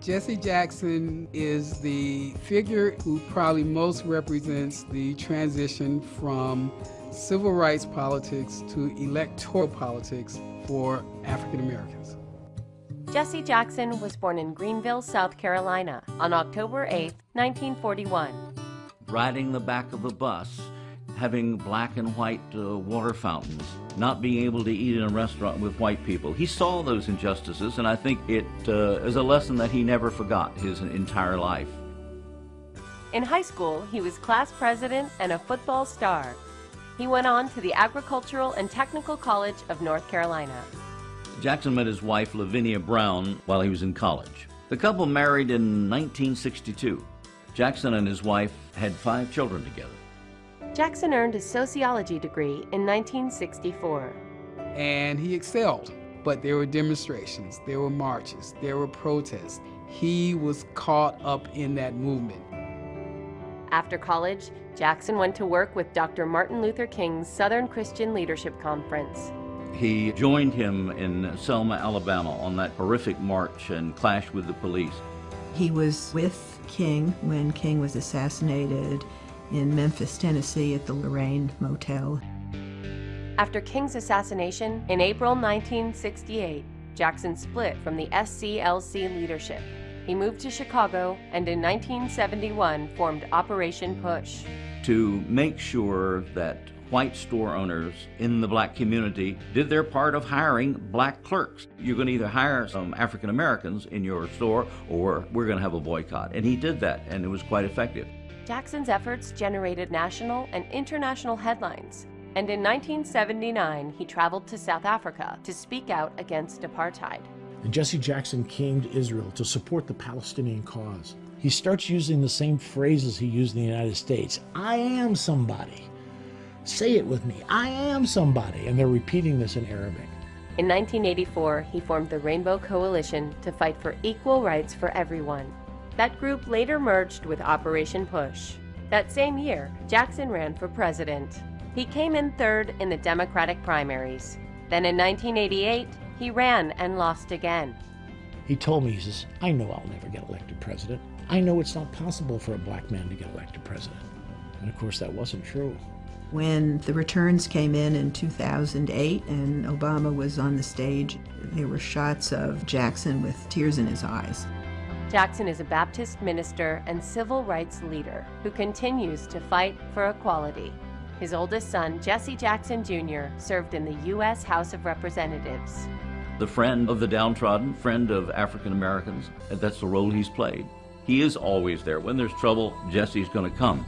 Jesse Jackson is the figure who probably most represents the transition from civil rights politics to electoral politics for African Americans. Jesse Jackson was born in Greenville, South Carolina on October 8, 1941. Riding the back of a bus, having black and white water fountains, not being able to eat in a restaurant with white people. He saw those injustices, and I think it is a lesson that he never forgot his entire life. In high school, he was class president and a football star. He went on to the Agricultural and Technical College of North Carolina. Jackson met his wife, Lavinia Brown, while he was in college. The couple married in 1962. Jackson and his wife had 5 children together. Jackson earned his sociology degree in 1964. And he excelled, but there were demonstrations, there were marches, there were protests. He was caught up in that movement. After college, Jackson went to work with Dr. Martin Luther King's Southern Christian Leadership Conference. He joined him in Selma, Alabama on that horrific march and clash with the police. He was with King when King was assassinated in Memphis, Tennessee at the Lorraine Motel. After King's assassination in April 1968, Jackson split from the SCLC leadership. He moved to Chicago and in 1971 formed Operation Push. To make sure that white store owners in the black community did their part of hiring black clerks. You're going to either hire some African Americans in your store or we're going to have a boycott. And he did that, and it was quite effective. Jackson's efforts generated national and international headlines, and in 1979 he traveled to South Africa to speak out against apartheid. And Jesse Jackson came to Israel to support the Palestinian cause. He starts using the same phrases he used in the United States. I am somebody. Say it with me. I am somebody. And they're repeating this in Arabic. In 1984, he formed the Rainbow Coalition to fight for equal rights for everyone. That group later merged with Operation Push. That same year, Jackson ran for president. He came in third in the Democratic primaries. Then in 1988, he ran and lost again. He told me, he says, I know I'll never get elected president. I know it's not possible for a black man to get elected president. And of course, that wasn't true. When the returns came in 2008 and Obama was on the stage, there were shots of Jackson with tears in his eyes. Jackson is a Baptist minister and civil rights leader who continues to fight for equality. His oldest son, Jesse Jackson Jr., served in the U.S. House of Representatives. The friend of the downtrodden, friend of African Americans, and that's the role he's played. He is always there. When there's trouble, Jesse's going to come.